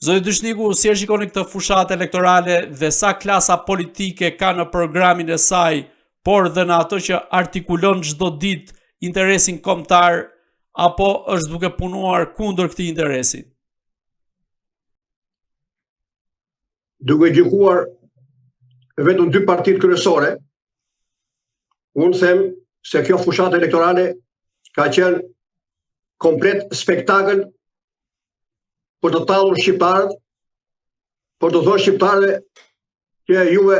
Zoti Dyshniku, si e shikoni këtë fushatë elektorale dhe sa klasa politike ka në programin e saj, por dhe në ato që artikulon çdo ditë interesin kombëtar, apo është duke punuar kundër këtij interesi? Duke gjykuar vetëm dy partitë kryesore, unë them se kjo fushatë elektorale ka qenë komplet spektakël për të tallur shqiptarët, për të thënë shqiptarëve që juve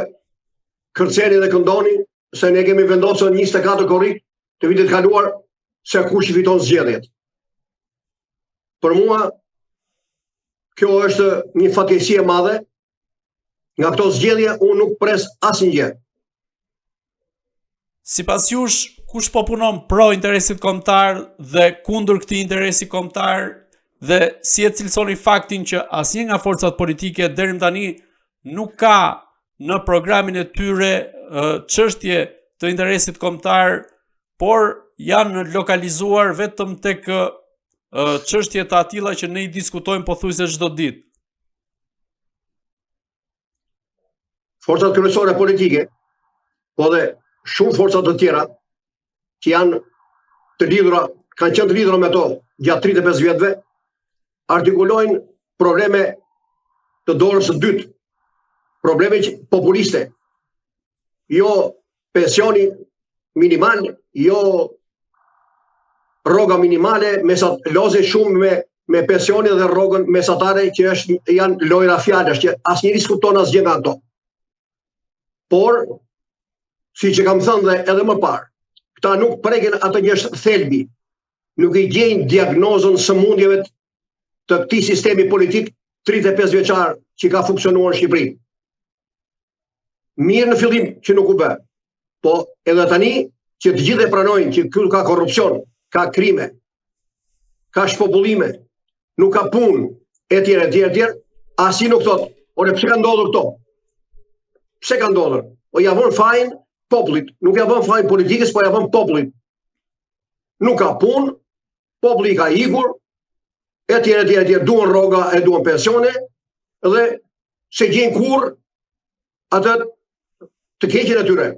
kërceni dhe këndoni se ne kemi vendosur 24 korrik të vitit kaluar se kush i fiton zgjedhjet. Për mua kjo është një fatkeqësi e madhe. Nga këto zgjedhje unë nuk pres asnjë. Sipas jush, kush po punon pro interesit kombëtar dhe kundër këtij interesi kombëtar, dhe si e cilësoni faktin që asnjë nga forcat politike deri më tani nuk ka në programin e tyre çështje të interesit kombëtar, por janë lokalizuar vetëm tek çështje të atilla që ne i diskutojmë pothuajse çdo ditë. Forcat kryesore politike, po dhe shumë forcat të tjera që janë të lidhura, kanë qenë të lidhura me to gjatë 35 vjetëve, artikulojnë probleme të dorës së dytë, probleme populiste, jo pensioni minimal, jo rroga minimale, loze shumë me pensionin dhe rrogën mesatare që janë lojra fjalësh që asnjëri s'kupton asgjë nga ato. Por, siç e kam thënë dhe edhe më parë, këta nuk preken atë që është thelbi, nuk i gjejnë diagnozën sëmundjeve të këtij sistemi politik 35 vjeçar që ka funksionuar në Shqipëri. Mirë në fillim që nuk u bë, po edhe tani që të gjithë e pranojnë që këtu ka korrupsion, ka krime, ka shpopullime, nuk ka punë, etj, asnjë nuk thot, ore pse ka ndodhur këto? Pse ka ndodhur? O ja vën fajin popullit, nuk ja vën fajin politikës, po ja vën popullit. Nuk ka punë, populli ka ikur, etj, duan rroga e duan pensione, dhe se gjen kur atë të keqen atyre.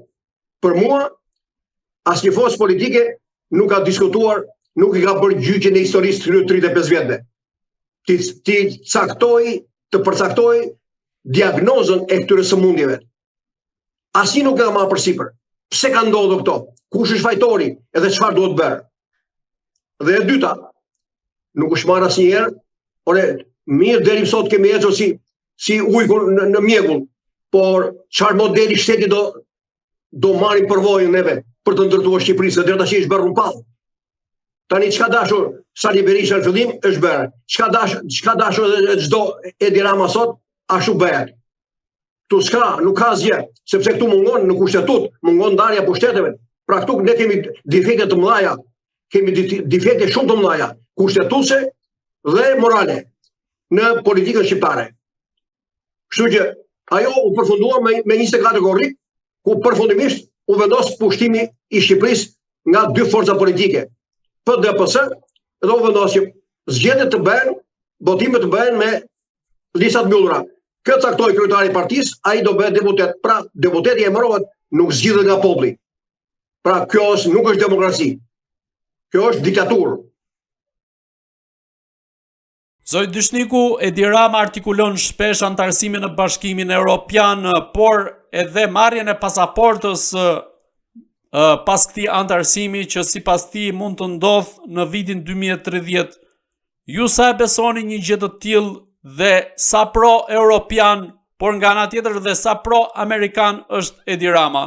Për mua, asnjë forcë politike nuk ka diskutuar, nuk i ka bërë gjyqjen e historisë të 35 vjetëve. Të përcaktoj diagnozën e këtyre sëmundjeve. Asnjë nuk ka marrë përsipër. Pse ka ndodhur këto? Kush është fajtori? Edhe çfarë duhet bërë? Dhe e dyta, nuk është marrë asnjëherë, ore, mirë deri sot kemi ecur si ujkur në mjegull, por çfarë modeli shteti do marrin përvojën neve për të ndërtuar Shqipërinë, se deri tash është bërë rumpall. Tani çka dashur Sali Berisha në fillim është bërë. Çka dashur çdo Edi Rama sot, ashtu bëhet. Tu nuk ka asgjë, sepse këtu mungon në kushtetut, mungon ndarja pushteteve. Pra këtu ne kemi defekte të mëdha, kemi defekte shumë të mëdha, kushtetuese dhe morale në politikën shqiptare. Kështu që ajo u përfundua me 24 korrik, ku përfundimisht u vendos pushtimi i Shqipërisë nga dy forca politike, PDPS, dhe u vendos që zgjedhjet të bëhen, votimet të bëhen me lista të mbyllura. Këtë caktoi kryetari i partisë, ai do bëhet deputet. Pra, deputeti emërohet, nuk zgjidhet nga populli. Pra, kjo nuk është demokraci. Kjo është diktaturë. Zoti Dyshniku, Edi Rama artikulon shpesh antarësimin në Bashkimin Evropian, por edhe marrjen e pasaportës pas këtij antarësimi që sipas tij mund të ndodhë në vitin 2030. Ju sa e besoni një gjë të tillë dhe sa pro-europian, por nga ana tjetër dhe sa pro-amerikan është Edi Rama?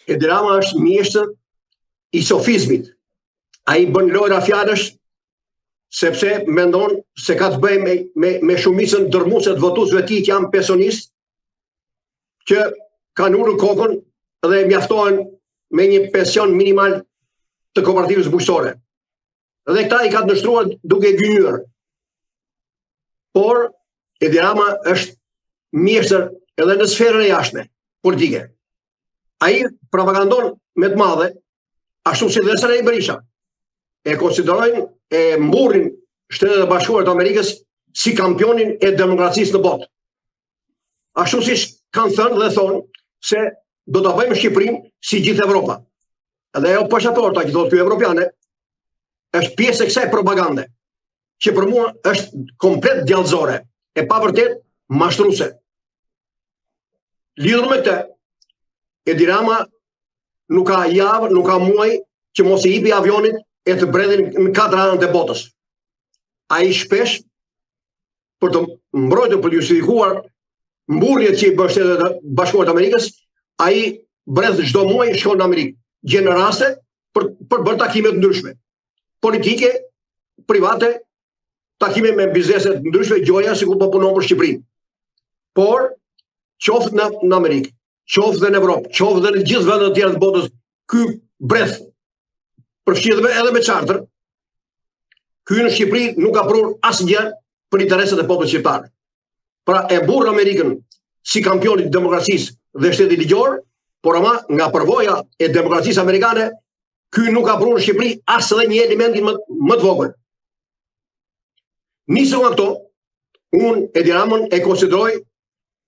Edi Rama është mjeshtër i sofizmit. Ai bën lojra fjalësh sepse mendon se ka të bëjë me shumicën dërmuese të votuesve të tij që janë pensionistë, që kanë ulur kokën dhe mjaftohen me një pension minimal të kooperativës bujqësore. Dhe këta i ka të nështruar duke gënjur. Por Edi Rama është mjeshtër edhe në sferën e jashtme politike. Ai propagandon me të madhe, ashtu si dhe Sali Berisha. E konsiderojnë e mburrin Shtetet e Bashkuara të Amerikës si kampionin e demokracisë në botë. Ashtu siç kanë thënë dhe thonë se do ta bëjmë Shqipërinë si gjithë Evropa. Edhe ajo posatorta që thotë ky evropiane është pjesë e kësaj propagande, që për mua është komplet djallëzore, e pavërtet mashtruese. Lidhur me këtë, Edi Rama nuk ka javë, nuk ka muaj që mos i hipi avionit e të bredhin në 4 anët e botës. Ai shpesh për të mbrojtur, për të justifikuar mburrjet që i bën Shtetet e Bashkuara të Amerikës, ai bredh çdo muaj shkon në Amerikë, gjen raste për bërë takime të ndryshme, politike, private, takime me biznese të ndryshme, gjoja sikur po punon për Shqipërinë. Por qoftë në Amerikë, qoftë dhe në Evropë, qoftë dhe në gjithë vendet e tjera të botës, ky bredh përfshirë edhe me charter, ky në Shqipëri nuk ka prur asgjë për interesat e popullit shqiptar. Pra e burr Amerikën si kampionit demokracisë dhe shtetit ligjor, por ama nga përvoja e demokracisë amerikane, ky nuk ka prur në Shqipëri as edhe një elementin më të vogël. Nisur nga këto, unë Edi Ramën e konsideroj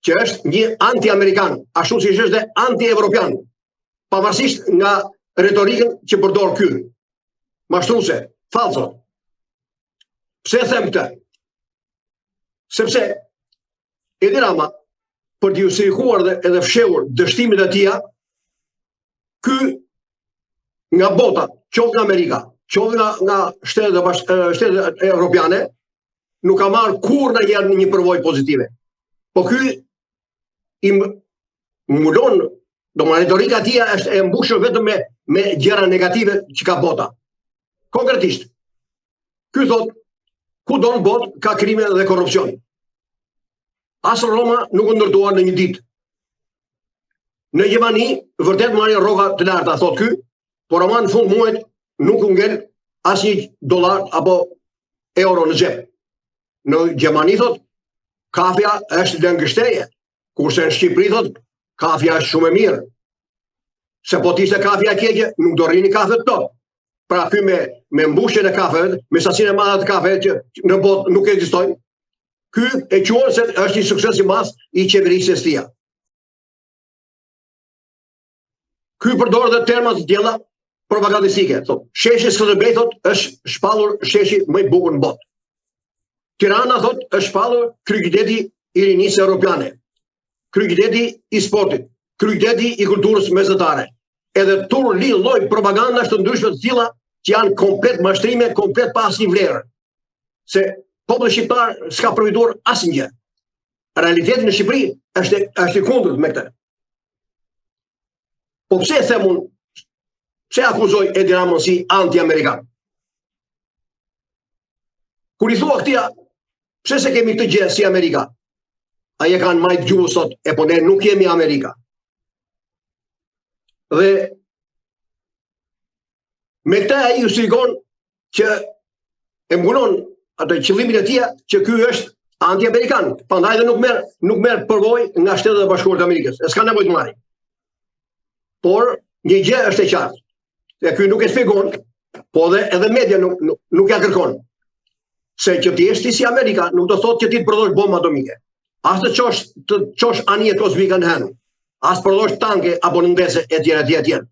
që është një anti-amerikan, ashtu si është dhe anti-evropian, pavarësisht nga retorikën që përdor ky, mashtruese, falso. Pse them këtë? Sepse Edi Rama, për të justifikuar dhe edhe fshehur dështimet e tija, ky nga bota, qoftë nga Amerika, qoftë nga shtetet evropiane, nuk ka marrë kur në një përvojë pozitive. Po ky i mbulon, retorika e tij është e mbushur vetëm me gjëra negative që ka bota. Konkretisht, ky thot, kudo në botë ka krime dhe korrupsion. As Roma nuk u ndërtuar në një ditë. Në Gjermani vërtet marrin rroga të larta, thot ky, por ama në fund muajit nuk u ngel asnjë dollar apo euro në xhep. Në Gjermani thot, kafja është lëngështeje, kurse në Shqipëri thot, kafja është shumë e mirë. Se po t'ishte kafja e keqe, nuk do rrini kafe të top. Pra ky me mbushjen e kafeve, me sasinë e madhe të kafeve që në botë nuk ekzistojnë, ky e quhet se është një sukses i madh i qeverisë së tij. Ky përdor dhe terma të tjera propagandistike, thot, sheshi Skënderbej thot është shpallur sheshi më i bukur në botë. Tirana thot është shpallur kryeqyteti i rinisë europiane, kryeqyteti i sportit, kryeqyteti i kulturës mesatare. Edhe tur lloj propagandash të ndryshme të tilla që janë komplet mashtrime, komplet pa asnjë vlerë. Se populli shqiptar s'ka përfituar asnjë. Realiteti në Shqipëri është i kundërt me këtë. Po pse them unë, pse akuzoj Edi Ramën si anti-amerikan? Kur i thua këtia, pse se kemi të gjë si Amerika? Ai e kanë majt gjuhës sot, e po ne nuk jemi Amerika. Dhe me këta ai justifikon që e mbulon atë qëllimin e tij që ky është anti-amerikan, prandaj dhe nuk merr përvojë nga Shtetet e Bashkuara të Amerikës. S'ka nevojë të marrë. Por një gjë është e qartë. Se ky nuk e shpjegon, po edhe media nuk ja kërkon. Se që ti jesh si Amerika nuk do thotë që ti të prodhosh bombë atomike. As të çosh anije kozmike në hen. As prodhosh tanke apo nëndese e tjera.